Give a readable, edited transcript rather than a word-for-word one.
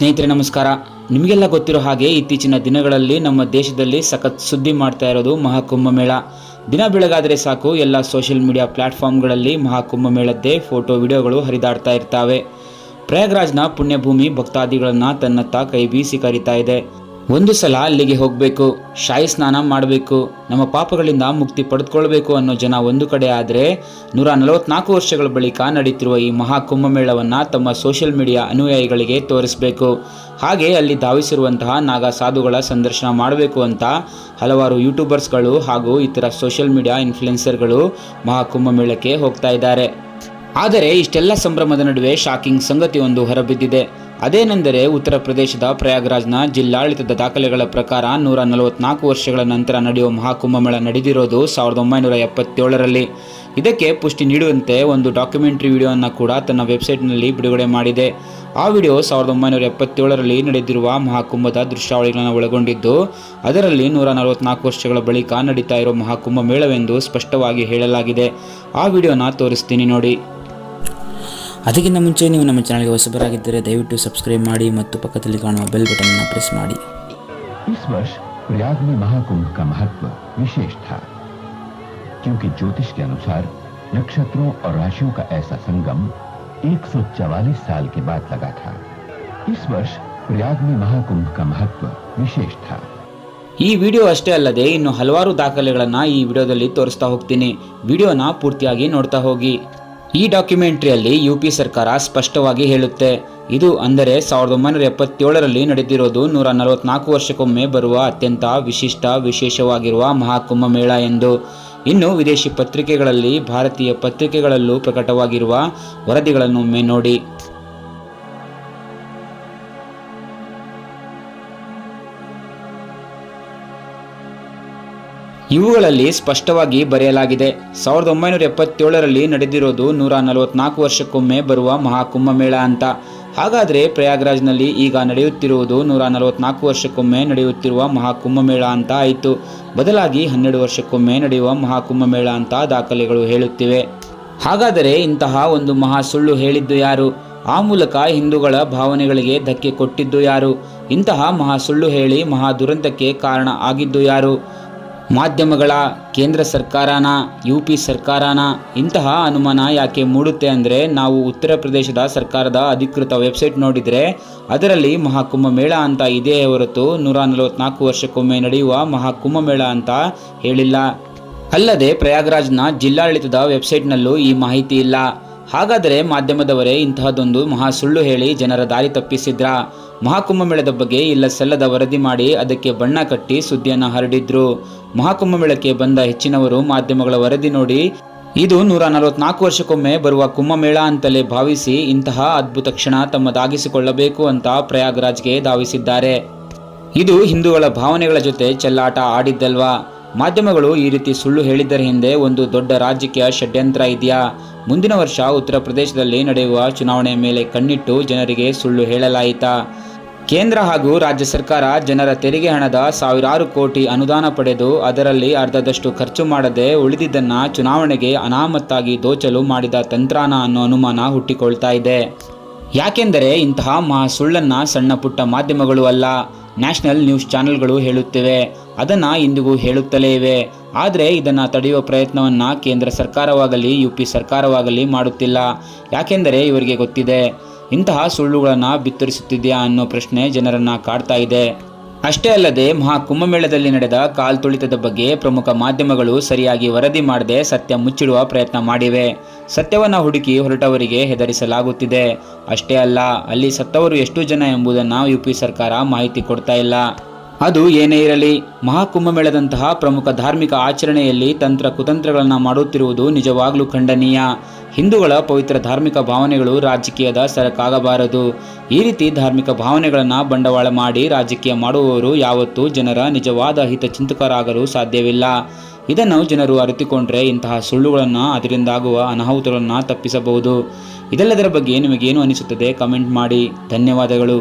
ಸ್ನೇಹಿತರೆ ನಮಸ್ಕಾರ. ನಿಮಗೆಲ್ಲ ಗೊತ್ತಿರೋ ಹಾಗೆ ಇತ್ತೀಚಿನ ದಿನಗಳಲ್ಲಿ ನಮ್ಮ ದೇಶದಲ್ಲಿ ಸಖತ್ ಸುದ್ದಿ ಮಾಡ್ತಾ ಇರೋದು ಮಹಾಕುಂಭಮೇಳ. ದಿನ ಬೆಳಗಾದರೆ ಸಾಕು ಎಲ್ಲ ಸೋಷಿಯಲ್ ಮೀಡಿಯಾ ಪ್ಲಾಟ್ಫಾರ್ಮ್ಗಳಲ್ಲಿ ಮಹಾಕುಂಭಮೇಳದ್ದೇ ಫೋಟೋ ವಿಡಿಯೋಗಳು ಹರಿದಾಡ್ತಾ ಇರ್ತಾವೆ. ಪ್ರಯಾಗ್ರಾಜ್ನ ಪುಣ್ಯಭೂಮಿ ಭಕ್ತಾದಿಗಳನ್ನು ತನ್ನತ್ತ ಕೈ ಬೀಸಿ ಕರೀತಾ ಇದೆ. ಒಂದು ಸಲ ಅಲ್ಲಿಗೆ ಹೋಗಬೇಕು, ಶಾಹಿ ಸ್ನಾನ ಮಾಡಬೇಕು, ನಮ್ಮ ಪಾಪಗಳಿಂದ ಮುಕ್ತಿ ಪಡೆದುಕೊಳ್ಬೇಕು ಅನ್ನೋ ಜನ ಒಂದು ಕಡೆ ಆದರೆ 144 ವರ್ಷಗಳ ಬಳಿಕ ನಡೀತಿರುವ ಈ ಮಹಾಕುಂಭಮೇಳವನ್ನು ತಮ್ಮ ಸೋಷಿಯಲ್ ಮೀಡಿಯಾ ಅನುಯಾಯಿಗಳಿಗೆ ತೋರಿಸಬೇಕು, ಹಾಗೆ ಅಲ್ಲಿ ಧಾವಿಸಿರುವಂತಹ ನಾಗಾ ಸಾಧುಗಳ ಸಂದರ್ಶನ ಮಾಡಬೇಕು ಅಂತ ಹಲವಾರು ಯೂಟ್ಯೂಬರ್ಸ್ಗಳು ಹಾಗೂ ಇತರ ಸೋಷಿಯಲ್ ಮೀಡಿಯಾ ಇನ್ಫ್ಲುಯೆನ್ಸರ್ಗಳು ಮಹಾಕುಂಭಮೇಳಕ್ಕೆ ಹೋಗ್ತಾ ಇದ್ದಾರೆ. ಆದರೆ ಇಷ್ಟೆಲ್ಲ ಸಂಭ್ರಮದ ನಡುವೆ ಶಾಕಿಂಗ್ ಸಂಗತಿ ಒಂದು ಹೊರಬಿದ್ದಿದೆ. ಅದೇನೆಂದರೆ ಉತ್ತರ ಪ್ರದೇಶದ ಪ್ರಯಾಗ್ರಾಜ್ನ ಜಿಲ್ಲಾಡಳಿತದ ದಾಖಲೆಗಳ ಪ್ರಕಾರ 144 ವರ್ಷಗಳ ನಂತರ ನಡೆಯುವ ಮಹಾಕುಂಭಮೇಳ ನಡೆದಿರೋದು 1977ರಲ್ಲಿ. ಇದಕ್ಕೆ ಪುಷ್ಟಿ ನೀಡುವಂತೆ ಒಂದು ಡಾಕ್ಯುಮೆಂಟರಿ ವಿಡಿಯೋವನ್ನು ಕೂಡ ತನ್ನ ವೆಬ್ಸೈಟ್ನಲ್ಲಿ ಬಿಡುಗಡೆ ಮಾಡಿದೆ. ಆ ವಿಡಿಯೋ 1977ರಲ್ಲಿ ನಡೆದಿರುವ ಮಹಾಕುಂಭದ ದೃಶ್ಯಾವಳಿಗಳನ್ನು ಒಳಗೊಂಡಿದ್ದು, ಅದರಲ್ಲಿ 144 ವರ್ಷಗಳ ಬಳಿಕ ನಡೀತಾ ಇರೋ ಮಹಾಕುಂಭಮೇಳವೆಂದು ಸ್ಪಷ್ಟವಾಗಿ ಹೇಳಲಾಗಿದೆ. ಆ ವಿಡಿಯೋನ ತೋರಿಸ್ತೀನಿ ನೋಡಿ. ಅದಕ್ಕಿಂತ ಮುಂಚೆ ನೀವು ನಮ್ಮ ಚಾನಲ್ಗೆ ಹೊಸಬರಾಗಿದ್ದರೆ ದಯವಿಟ್ಟು ಸಬ್ಸ್ಕ್ರೈಬ್ ಮಾಡಿ ಮತ್ತು ಪಕ್ಕದಲ್ಲಿ ಕಾಣುವ ಬೆಲ್ ಬಟನ್ ಅನ್ನು ಪ್ರೆಸ್ ಮಾಡಿ. इस वर्ष प्रयाग में महाकुंभ का महत्व विशेष था, क्योंकि ज्योतिष के अनुसार नक्षत्रों और राशियों का ऐसा संगम 144 साल के बाद लगा था. इस वर्ष प्रयाग में महाकुंभ का महत्व विशेष था. ಈ ವಿಡಿಯೋ ಅಷ್ಟೇ ಅಲ್ಲದೆ ಇನ್ನು ಹಲವಾರು ದಾಖಲೆಗಳನ್ನು ಈ ವಿಡಿಯೋದಲ್ಲಿ ತೋರಿಸ್ತಾ ಹೋಗ್ತೀನಿ. ವಿಡಿಯೋನ ಪೂರ್ತಿಯಾಗಿ ನೋಡ್ತಾ ಹೋಗಿ. ಈ ಡಾಕ್ಯುಮೆಂಟ್ರಿಯಲ್ಲಿ ಯುಪಿ ಸರ್ಕಾರ ಸ್ಪಷ್ಟವಾಗಿ ಹೇಳುತ್ತೆ, ಇದು ಅಂದರೆ 1977ರಲ್ಲಿ ನಡೆದಿರೋದು 144 ವರ್ಷಕ್ಕೊಮ್ಮೆ ಬರುವ ಅತ್ಯಂತ ವಿಶೇಷವಾಗಿರುವ ಮಹಾಕುಂಭಮೇಳ ಎಂದು. ಇನ್ನು ವಿದೇಶಿ ಪತ್ರಿಕೆಗಳಲ್ಲಿ, ಭಾರತೀಯ ಪತ್ರಿಕೆಗಳಲ್ಲೂ ಪ್ರಕಟವಾಗಿರುವ ವರದಿಗಳನ್ನೊಮ್ಮೆ ನೋಡಿ. ಇವುಗಳಲ್ಲಿ ಸ್ಪಷ್ಟವಾಗಿ ಬರೆಯಲಾಗಿದೆ, 1977ರಲ್ಲಿ ನಡೆದಿರೋದು 144 ವರ್ಷಕ್ಕೊಮ್ಮೆ ಬರುವ ಮಹಾಕುಂಭಮೇಳ ಅಂತ. ಹಾಗಾದರೆ ಪ್ರಯಾಗ್ರಾಜ್ನಲ್ಲಿ ಈಗ ನಡೆಯುತ್ತಿರುವುದು 144 ವರ್ಷಕ್ಕೊಮ್ಮೆ ನಡೆಯುತ್ತಿರುವ ಮಹಾಕುಂಭಮೇಳ ಅಂತ ಆಯಿತು. ಬದಲಾಗಿ 12 ವರ್ಷಕ್ಕೊಮ್ಮೆ ನಡೆಯುವ ಮಹಾಕುಂಭಮೇಳ ಅಂತ ದಾಖಲೆಗಳು ಹೇಳುತ್ತಿವೆ. ಹಾಗಾದರೆ ಇಂತಹ ಒಂದು ಮಹಾ ಸುಳ್ಳು ಹೇಳಿದ್ದು ಯಾರು? ಆ ಮೂಲಕ ಹಿಂದೂಗಳ ಭಾವನೆಗಳಿಗೆ ಧಕ್ಕೆ ಕೊಟ್ಟಿದ್ದು ಯಾರು? ಇಂತಹ ಮಹಾ ಸುಳ್ಳು ಹೇಳಿ ಮಹಾ ದುರಂತಕ್ಕೆ ಕಾರಣ ಆಗಿದ್ದು ಯಾರು? ಮಾಧ್ಯಮಗಳ, ಕೇಂದ್ರ ಸರ್ಕಾರನ, ಯುಪಿ ಸರ್ಕಾರನ? ಇಂತಹ ಅನುಮಾನ ಯಾಕೆ ಮೂಡುತ್ತೆ ಅಂದರೆ, ನಾವು ಉತ್ತರ ಪ್ರದೇಶದ ಸರ್ಕಾರದ ಅಧಿಕೃತ ವೆಬ್ಸೈಟ್ ನೋಡಿದರೆ ಅದರಲ್ಲಿ ಮಹಾಕುಂಭಮೇಳ ಅಂತ ಇದೆಯೇ ಹೊರತು 144 ವರ್ಷಕ್ಕೊಮ್ಮೆ ನಡೆಯುವ ಮಹಾಕುಂಭಮೇಳ ಅಂತ ಹೇಳಿಲ್ಲ. ಅಲ್ಲದೆ ಪ್ರಯಾಗ್ರಾಜ್ನ ಜಿಲ್ಲಾಡಳಿತದ ವೆಬ್ಸೈಟ್ನಲ್ಲೂ ಈ ಮಾಹಿತಿ ಇಲ್ಲ. ಹಾಗಾದರೆ ಮಾಧ್ಯಮದವರೇ ಇಂತಹದೊಂದು ಮಹಾ ಸುಳ್ಳು ಹೇಳಿ ಜನರ ದಾರಿ ತಪ್ಪಿಸಿದ್ರ? ಮಹಾಕುಂಭಮೇಳದ ಬಗ್ಗೆ ಇಲ್ಲ ಸಲ್ಲದ ವರದಿ ಮಾಡಿ ಅದಕ್ಕೆ ಬಣ್ಣ ಕಟ್ಟಿ ಸುದ್ದಿಯನ್ನು ಹರಡಿದ್ರು. ಮಹಾಕುಂಭಮೇಳಕ್ಕೆ ಬಂದ ಹೆಚ್ಚಿನವರು ಮಾಧ್ಯಮಗಳ ವರದಿ ನೋಡಿ ಇದು 144 ವರ್ಷಕ್ಕೊಮ್ಮೆ ಬರುವ ಕುಂಭಮೇಳ ಅಂತಲೇ ಭಾವಿಸಿ ಇಂತಹ ಅದ್ಭುತ ಕ್ಷಣ ತಮ್ಮದಾಗಿಸಿಕೊಳ್ಳಬೇಕು ಅಂತ ಪ್ರಯಾಗ್ರಾಜ್ಗೆ ಧಾವಿಸಿದ್ದಾರೆ. ಇದು ಹಿಂದೂಗಳ ಭಾವನೆಗಳ ಜೊತೆ ಚೆಲ್ಲಾಟ ಆಡಿದ್ದಲ್ವಾ? ಮಾಧ್ಯಮಗಳು ಈ ರೀತಿ ಸುಳ್ಳು ಹೇಳಿದ್ದರ ಹಿಂದೆ ಒಂದು ದೊಡ್ಡ ರಾಜಕೀಯ ಷಡ್ಯಂತ್ರ ಇದೆಯಾ? ಮುಂದಿನ ವರ್ಷ ಉತ್ತರ ಪ್ರದೇಶದಲ್ಲಿ ನಡೆಯುವ ಚುನಾವಣೆಯ ಮೇಲೆ ಕಣ್ಣಿಟ್ಟು ಜನರಿಗೆ ಸುಳ್ಳು ಹೇಳಲಾಯಿತಾ? ಕೇಂದ್ರ ಹಾಗೂ ರಾಜ್ಯ ಸರ್ಕಾರ ಜನರ ತೆರಿಗೆ ಹಣದ ಸಾವಿರಾರು ಕೋಟಿ ಅನುದಾನ ಪಡೆದು ಅದರಲ್ಲಿ ಅರ್ಧದಷ್ಟು ಖರ್ಚು ಮಾಡದೆ ಉಳಿದಿದ್ದನ್ನು ಚುನಾವಣೆಗೆ ಅನಾಮತ್ತಾಗಿ ದೋಚಲು ಮಾಡಿದ ತಂತ್ರಾನ ಅನ್ನೋ ಅನುಮಾನ ಹುಟ್ಟಿಕೊಳ್ತಾ ಇದೆ. ಯಾಕೆಂದರೆ ಇಂತಹ ಮಹಾ ಸುಳ್ಳನ್ನು ಸಣ್ಣ ಪುಟ್ಟ ಮಾಧ್ಯಮಗಳು ಅಲ್ಲ, ನ್ಯಾಷನಲ್ ನ್ಯೂಸ್ ಚಾನೆಲ್ಗಳು ಹೇಳುತ್ತಿವೆ, ಅದನ್ನು ಇಂದಿಗೂ ಹೇಳುತ್ತಲೇ ಇವೆ. ಆದರೆ ಇದನ್ನು ತಡೆಯುವ ಪ್ರಯತ್ನವನ್ನು ಕೇಂದ್ರ ಸರ್ಕಾರವಾಗಲಿ ಯುಪಿ ಸರ್ಕಾರವಾಗಲಿ ಮಾಡುತ್ತಿಲ್ಲ. ಯಾಕೆಂದರೆ ಇವರಿಗೆ ಗೊತ್ತಿದೆ, ಇಂತಹ ಸುಳ್ಳುಗಳನ್ನು ಬಿತ್ತರಿಸುತ್ತಿದೆಯಾ ಅನ್ನೋ ಪ್ರಶ್ನೆ ಜನರನ್ನು ಕಾಡ್ತಾ ಇದೆ. ಅಷ್ಟೇ ಅಲ್ಲದೆ ಮಹಾಕುಂಭಮೇಳದಲ್ಲಿ ನಡೆದ ಕಾಲ್ತುಳಿತದ ಬಗ್ಗೆ ಪ್ರಮುಖ ಮಾಧ್ಯಮಗಳು ಸರಿಯಾಗಿ ವರದಿ ಮಾಡದೆ ಸತ್ಯ ಮುಚ್ಚಿಡುವ ಪ್ರಯತ್ನ ಮಾಡಿವೆ. ಸತ್ಯವನ್ನು ಹುಡುಕಿ ಹೊರಟವರಿಗೆ ಹೆದರಿಸಲಾಗುತ್ತಿದೆ. ಅಷ್ಟೇ ಅಲ್ಲ, ಅಲ್ಲಿ ಸತ್ತವರು ಎಷ್ಟು ಜನ ಎಂಬುದನ್ನು ಯುಪಿ ಸರ್ಕಾರ ಮಾಹಿತಿ ಕೊಡ್ತಾ ಇಲ್ಲ. ಅದು ಏನೇ ಇರಲಿ, ಮಹಾಕುಂಭಮೇಳದಂತಹ ಪ್ರಮುಖ ಧಾರ್ಮಿಕ ಆಚರಣೆಯಲ್ಲಿ ತಂತ್ರ ಕುತಂತ್ರಗಳನ್ನು ಮಾಡುತ್ತಿರುವುದು ನಿಜವಾಗ್ಲೂ ಖಂಡನೀಯ. ಹಿಂದೂಗಳ ಪವಿತ್ರ ಧಾರ್ಮಿಕ ಭಾವನೆಗಳು ರಾಜಕೀಯದ ಸರಕಾಗಬಾರದು. ಈ ರೀತಿ ಧಾರ್ಮಿಕ ಭಾವನೆಗಳನ್ನು ಬಂಡವಾಳ ಮಾಡಿ ರಾಜಕೀಯ ಮಾಡುವವರು ಯಾವತ್ತೂ ಜನರ ನಿಜವಾದ ಹಿತಚಿಂತಕರಾಗಲು ಸಾಧ್ಯವಿಲ್ಲ. ಇದನ್ನು ಜನರು ಅರಿತುಕೊಂಡ್ರೆ ಇಂತಹ ಸುಳ್ಳುಗಳನ್ನು, ಅದರಿಂದಾಗುವ ಅನಾಹುತಗಳನ್ನು ತಪ್ಪಿಸಬಹುದು. ಇದೆಲ್ಲದರ ಬಗ್ಗೆ ನಿಮಗೇನು ಅನಿಸುತ್ತದೆ ಕಮೆಂಟ್ ಮಾಡಿ. ಧನ್ಯವಾದಗಳು.